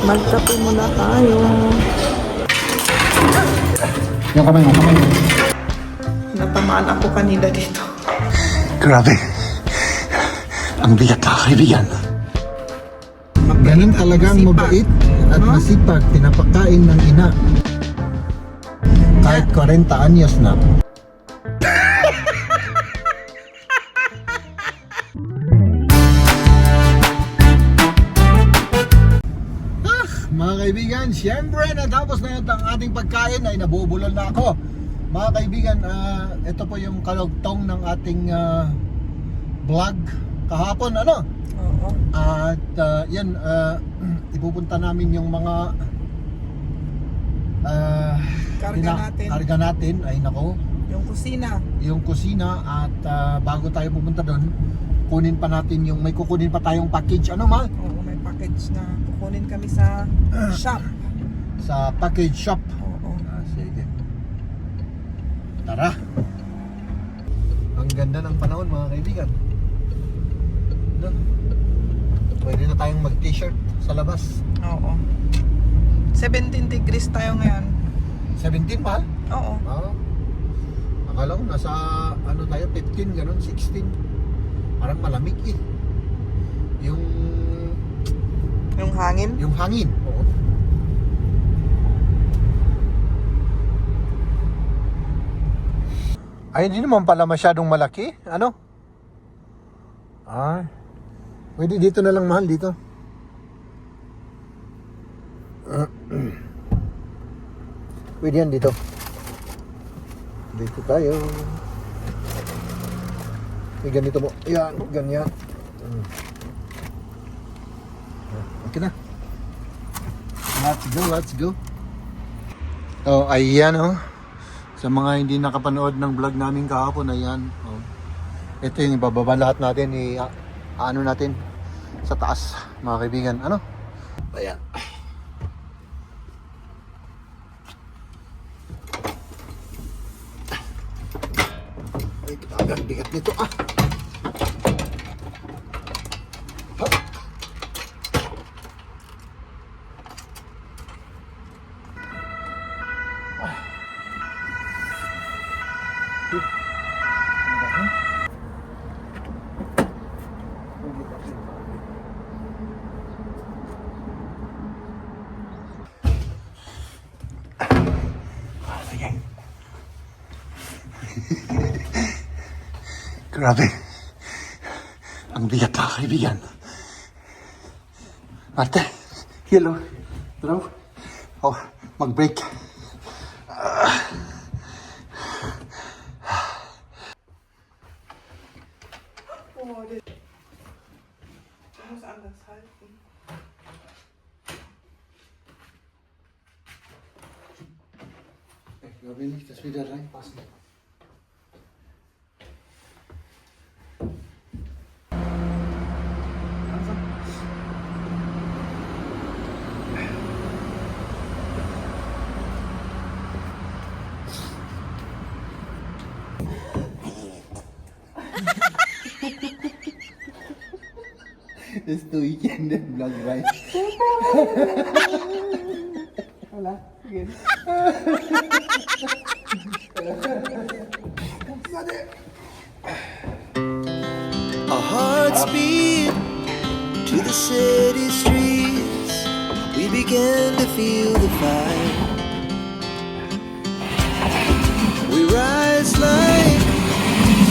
Magkape muna tayo. Yung kamay mo, kamay mo. Natamaan ako kanina dito. Grabe. Ang bigat na kaibigan. Ganun talagang mabait at masipag. Pinapakain ng ina. Kahit 40 anyos na. Mga kaibigan, siyempre natapos na ang ating pagkain ay nabubulol na ako. Mga kaibigan, ito po yung kalugtong ng ating vlog kahapon, ano? Oo. At yan, ipupunta namin yung mga karga natin, ay nako, Yung kusina. at bago tayo pupunta doon, kunin pa natin yung, may kukunin pa tayong package, ano ma? Oo, may package na kukunin kami sa shop. Sa package shop. Oo. Sige. Tara. Ang ganda ng panahon mga kaibigan. No? Pwede na tayong mag-t-shirt sa labas. Oo. 17 degrees tayo ngayon. 17 ba? Oo. Oo. Akala ko nasa ano tayo, 15, ganun, 16. Parang malamig eh. Yung Yung hangin. Oo. Ay, hindi naman pala masyadong malaki. Ano? Pwede dito na lang, mahal, dito. Pwede yan dito. Dito tayo. May ganito mo. Yan, ganyan. Okay na. Let's go. Oh, ayan oh. Sa mga hindi nakapanood ng vlog namin kahapon, ayan. Oh. Ito yung ibababa lahat natin, ano natin sa taas, mga kaibigan. Ano? Ayan. Ay, ang bigat nito ah. Grabe. Ang bigat na kaibigan. Ate, hello. Hello. Oh, mag-break. Ich glaube nicht, dass wir da reinpassen. Estoy yendo en Black Ride. Hola, again. Our hearts beat to the city streets. We began to feel the fire. We rise like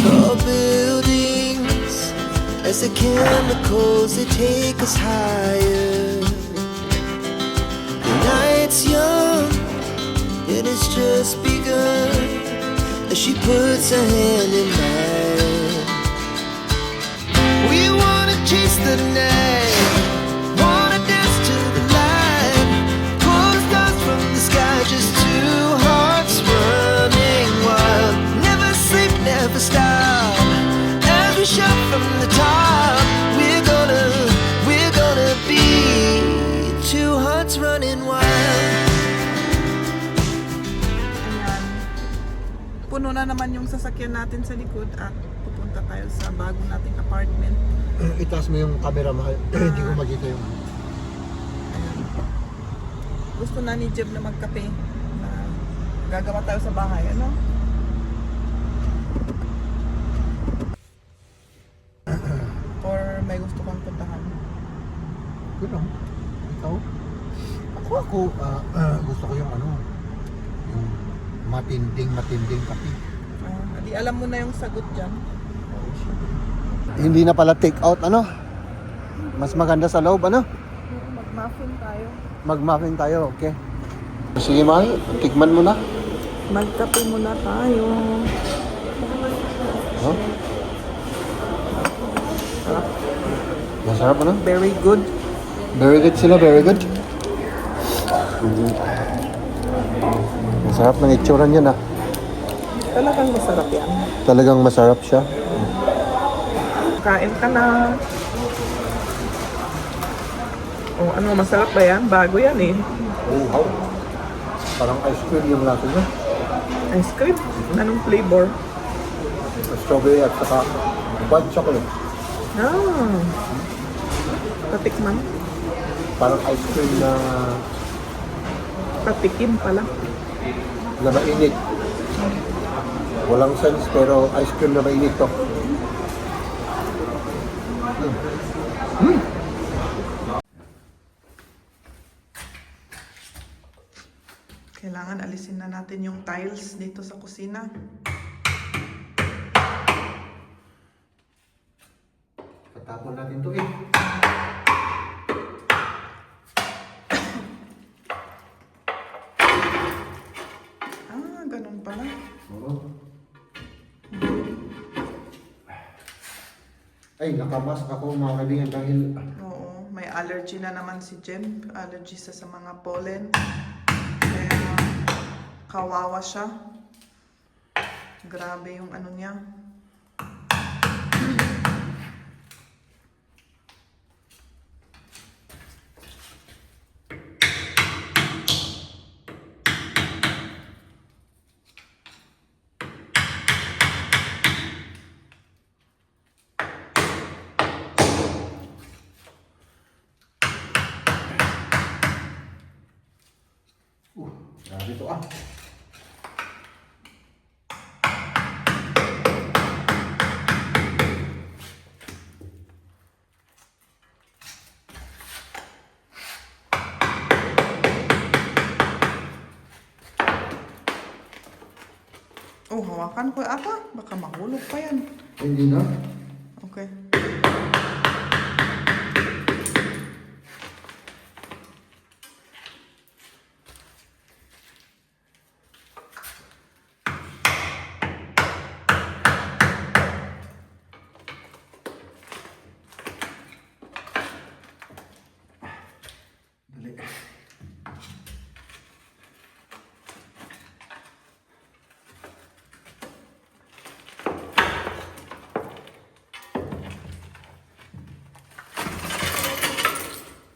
tall buildings as the chemicals they take us higher. The night's young and it's just begun as she puts her hand in mine. We wanna chase the night, wanna dance to the light, pull the stars from the sky, just two hearts running wild. Never sleep, never stop, as we shout from the top. We're gonna be two hearts running wild. Ayan. Puno na naman yung sasakyan natin sa likod at pupunta tayo sa bago nating apartment. Itaas mo yung camera, mahal. Hindi ko makita yung... Gusto na ni Jeb na magkape. Na gagawa tayo sa bahay, ano? Or may gusto kang puntahan? Good lang. Ikaw? Ako, gusto ko yung yung matinding kape. Di alam mo na yung sagot dyan. Hindi na pala take out, Mas maganda sa loob, Mag-muffin tayo. Mag-muffin tayo, okay. Sige, mahal. Tikman mo na. Magkape muna tayo. Huh? Masarap, Very good. Very good sila, very good. Masarap ng itsura niya, Talagang masarap yan. Talagang masarap siya. Kain ka na. Oh, ano, masarap ba yan? Bago yan eh. Wow. Parang ice cream yung lasa niya. Ice cream? Anong flavor? Strawberry at saka white chocolate. Ah. Patikman. Parang ice cream na Patikim pala. mainit. Walang sense pero ice cream na mainit to. Kailangan alisin na natin yung tiles dito sa kusina. Tatapon natin to Ganun pala. Oo. Ay, nakamask ako mga kaibigan dahil Oo, may allergy na naman si Jem. Allergy sa mga pollen. Kaya kawawa siya. Grabe yung ano niya. grabe to Oh, hawakan ko ata. Baka mahulog pa yan. Hindi na. Okay. Dali.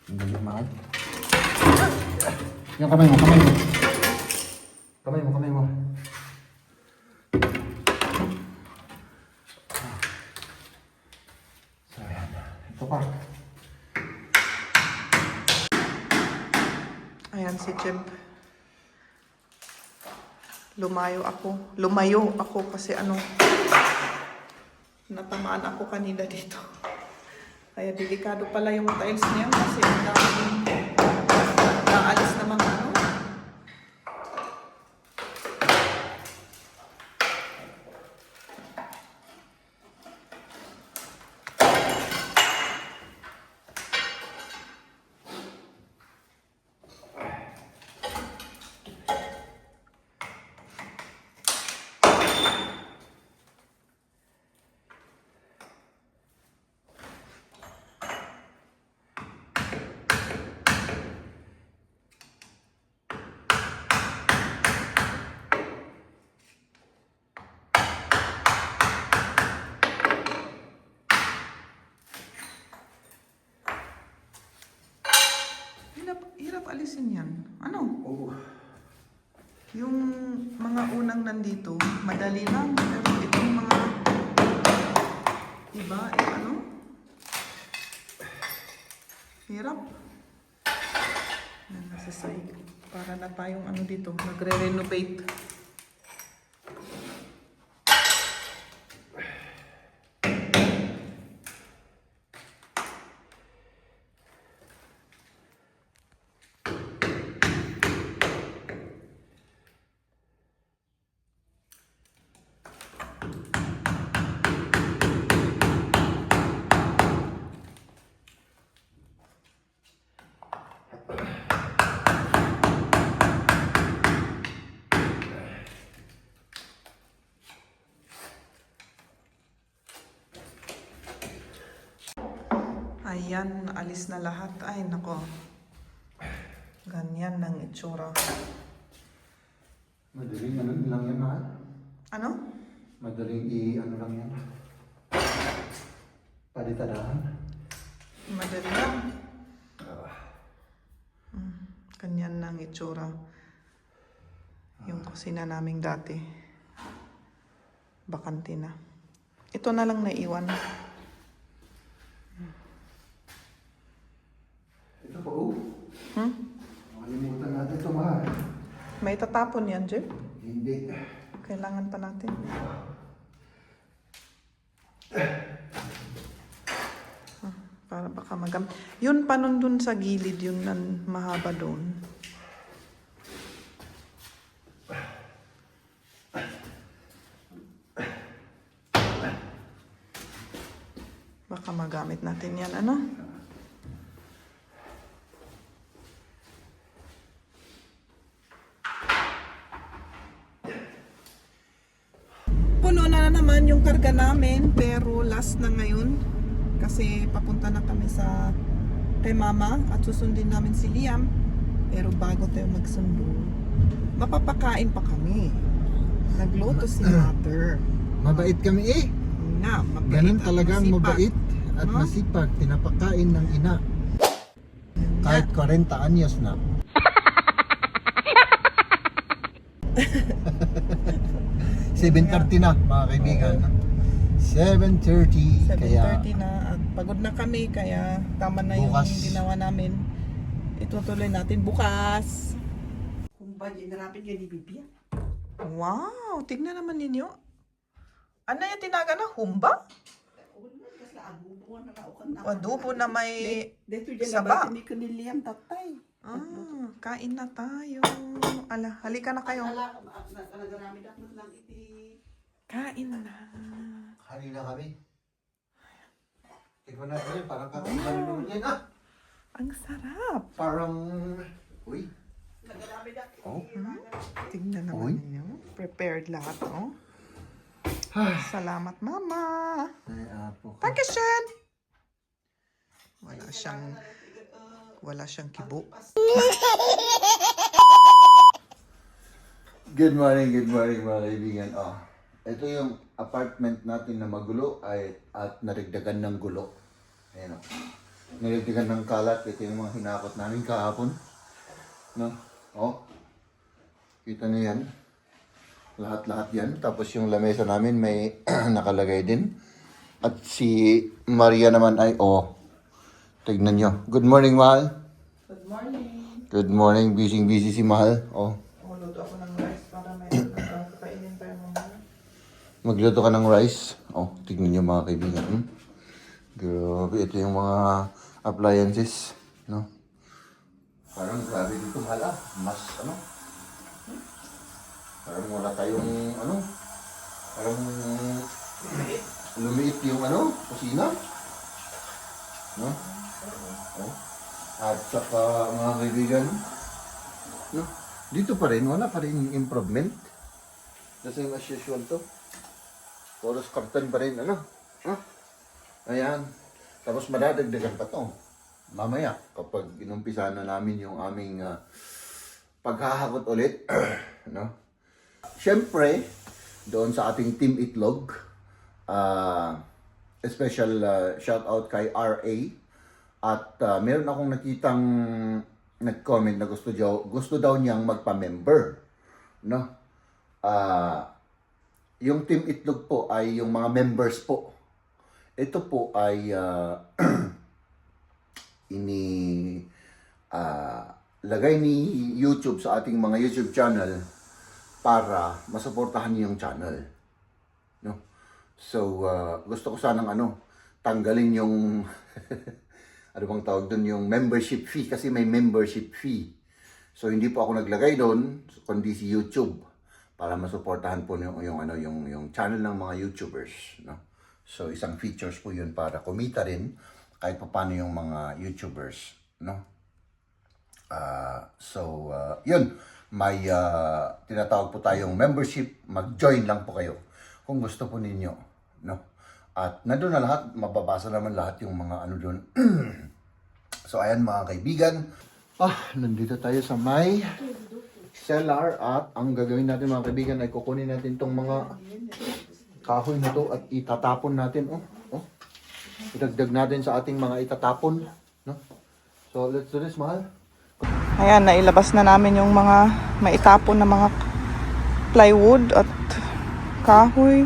Dali, mahal. Yung kamay mo. Kamay mo. So, ayan. Ito pa. Ayan si Jem. Lumayo ako kasi natamaan ako kanina dito. Kaya delikado pala yung tiles niya kasi ang daming naalis na mga hirap alisin yan. Oo. Yung mga unang nandito, madali lang. Pero itong mga iba, hirap. Yan, nasa sahig. Para na tayong ano dito, nagre-renovate. Ayan, alis na lahat. Ay, nako. Ganyan ng itsura. Madaling ano lang yan, mahal. Ano? Madaling ano lang yan. Palitadahan. Madali lang. Ganyan ng itsura. Yung kusina naming dati. Bakante na. Ito na lang naiwan. Ito pa, oh. Hmm? Makalimutan natin ito, mahal. May tatapon yan, Jeff. Hindi. Kailangan pa natin. Para baka Yun pa nun dun sa gilid, yun nan mahaba doon. Baka magamit natin yan, ano? Puno na naman yung karga namin, pero last na ngayon. Kasi papunta na kami sa kay mama at susundin namin si Liam. Pero bago tayo magsundo, mapapakain pa kami. Nagluto si mother. Mabait kami eh. Na, mabait Ganun at talagang masipag. mabait at No? masipag. Pinapakain ng ina. Kahit 40 anyos na. $7:30 na mga kaibigan. 7:30. Kaya 7:30 na at pagod na kami kaya tama na yung Bukas. ginawa namin. Itutuloy natin bukas. Kung ba narapin niya ni Bibi? Wow, tignan naman ninyo. Ano yung tinaga na? Humba? Adobo na may Dito dyan saba. na ba ni Kaniliam tatay? Kain na tayo. Ala, halika na kayo. Nagaramid ako lang iti. Kain na. kanina kami. Tignan natin yun. Parang kakaibahan naman yan ah. Ang sarap. Parang... Uy. Nagaramid ako. Oh. Tignan Oy. naman ninyo. Prepared lahat, oh. Salamat, Mama. Ay, apo ko. Dankeschön. Wala siyang kibo. Good morning mga kaibigan. Oh, ito yung apartment natin na magulo at narigdagan ng gulo. Ayan oh. Narigdagan ng kalat. Ito yung mga hinakot namin kahapon. No? Oh. Kita niyo yan. Lahat-lahat yan. Tapos yung lamesa namin may nakalagay din. At si Maria naman ay tignan nyo. Good morning, Mahal. Good morning. Good morning. Busy si Mahal. Oh. Luto ako ng rice para may kakainin tayo mamaya. Magluto ka ng rice. Oh, tignan nyo mga kaibigan. Grabe, ito yung mga appliances. No? Parang grabe dito mahal ah. Mas parang wala tayong parang lumiit yung kusina. No? Oh. At saka mga kaibigan, no? Dito pa rin, wala pa rin improvement. The same as usual to. Puros karton pa rin, Ayan. Tapos madadagdagan pa to. Mamaya, kapag inumpisa na namin yung aming paghahakot ulit, no? Siyempre, doon sa ating Team Itlog, special shout out kay RA. At meron akong nakitang nag-comment na gusto daw niyang magpa-member, no? Yung Team Itlog po ay yung mga members po. Ito po ay lagay ni YouTube sa ating mga YouTube channel para masuportahan niyo yung channel. No? So, gusto ko sanang tanggalin yung ano bang tawag doon, yung membership fee, kasi may membership fee. So, hindi po ako naglagay doon, kundi si YouTube para masuportahan po yung channel ng mga YouTubers, no? So, isang features po yun para kumita rin kahit paano yung mga YouTubers, no? Yun. May tinatawag po tayong membership. Mag-join lang po kayo kung gusto po ninyo, no? At nandun na lahat, mababasa naman lahat yung mga doon. So, ayan mga kaibigan. Nandito tayo sa may cellar at ang gagawin natin mga kaibigan ay kukunin natin tong mga kahoy na to at itatapon natin. Idagdag natin sa ating mga itatapon, no? So, let's do this, mahal. Ayan, nailabas na namin yung mga maitapon na mga plywood at kahoy.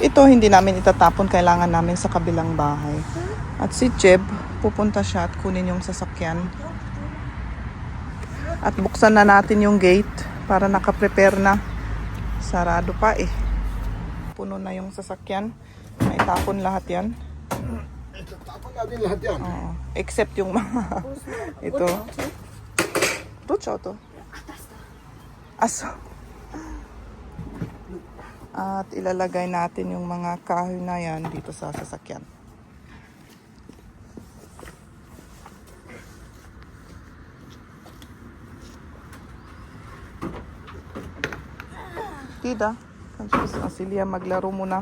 Ito, hindi namin itatapon. Kailangan namin sa kabilang bahay. At si Jeb, pupunta siya at kunin yung sasakyan. At buksan na natin yung gate para nakaprepare na. Sarado pa eh. Puno na yung sasakyan. Maitapon lahat yan. Itatapon natin lahat yan. Oo. Except yung mga ito. Tucho to. Aso. At ilalagay natin yung mga kahoy na yan dito sa sasakyan. Tida. Si Liam maglaro muna.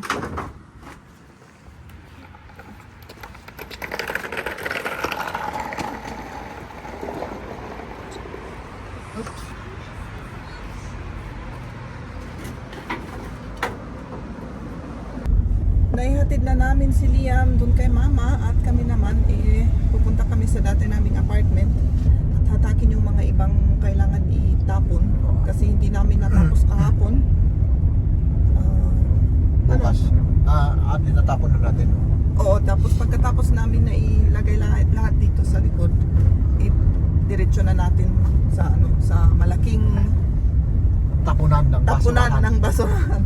Naihatid na namin si Liam dun kay mama at kami naman pupunta kami sa dati naming apartment at hatakin yung mga ibang kailangan itapon kasi hindi namin natapos kahapon. Bukas. At itatapon na natin. Oo, tapos pagkatapos namin na ilagay lahat dito sa likod, diretso na natin sa malaking Tapunan ng basurahan.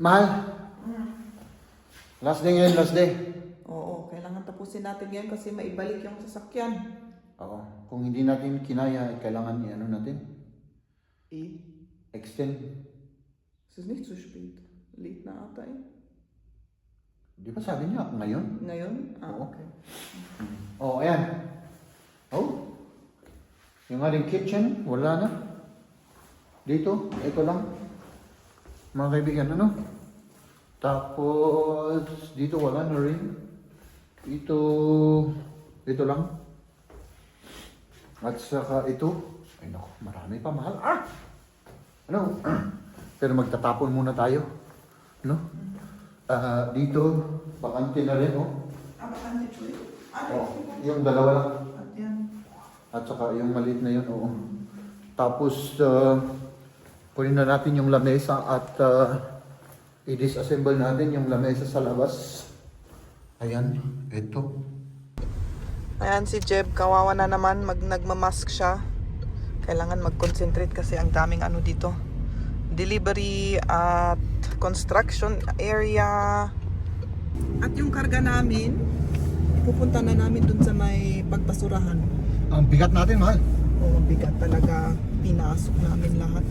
Mahal. Last day ngayon, last day. Oo, kailangan tapusin natin yan kasi maibalik yung sasakyan. Oo. Kung hindi natin kinaya, kailangan natin? Eh, Extend. es ist nicht zu spät. Late na ata eh. Di ba sabi niya ngayon? Ngayon? Oo. Okay. Ayan. Yung ating kitchen, wala na. Dito, ito lang. Mga kaibigan, Tapos, dito wala na rin. Ito lang. At saka ito. Ay naku, marami pa, mahal. Pero magtatapon muna tayo. No? Dito, bakante na rin, Bakante, Choy? yung dalawa lang. At yan. At saka yung maliit na yun, Tapos, kunin na natin yung lamesa at i-disassemble natin yung lamesa sa labas. Ayan, ito. Ayan si Jeb, kawawa na naman, nagmamask siya. Kailangan mag-concentrate kasi ang daming dito. Delivery at construction area. At yung karga namin, ipupunta na namin dun sa may pagbasurahan. Ang bigat natin, mahal. Oo, bigat talaga. Pinasok namin lahat.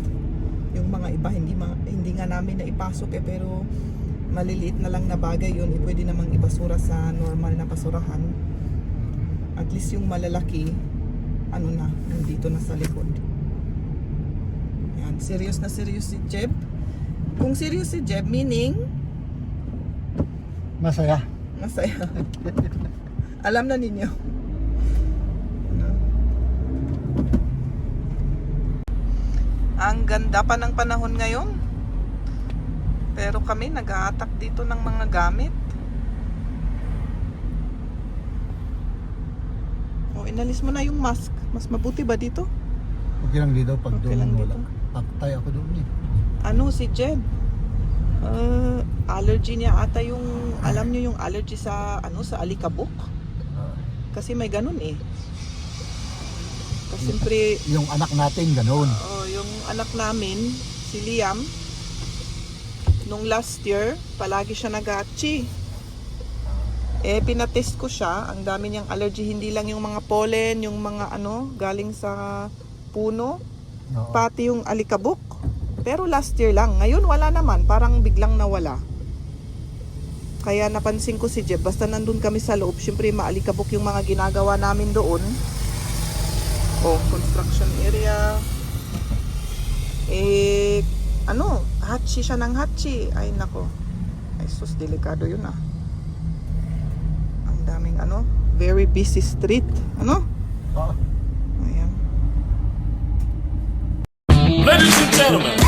Yung mga iba hindi nga namin na ipasok pero maliliit na lang na bagay yun, pwede namang ibasura sa normal na basurahan. At least yung malalaki nandito na sa likod. Ayan, serious na serious si Jeb. Kung serious si Jeb, meaning Masaya. masaya. Alam na ninyo. Ang ganda pa ng panahon ngayon. Pero kami nag-a-attack dito ng mga gamit. Inalis mo na yung mask. Mas mabuti ba dito? Okay lang dito pag Okay lang doon wala. dito. Patay ako doon eh. Si Jeb? allergy niya ata yung, alam niyo yung allergy sa, sa alikabok? Kasi may ganun eh. Kasi siyempre, Yung anak natin, ganun. yung anak namin, si Liam, nung last year, palagi siya nag-hatchi. Pinatest ko siya, ang dami niyang allergy, hindi lang yung mga pollen, yung mga galing sa puno, Oo. pati yung alikabok. Pero last year lang, ngayon wala naman, parang biglang nawala. Kaya napansin ko si Jeb, basta nandun kami sa loob, syempre maalikabok yung mga ginagawa namin doon. Construction area. Hatchi siya ng hatchi. Ay nako. Ay sus, delikado yun ah. Ang daming very busy street. Oo. Ayan. Ladies and gentlemen,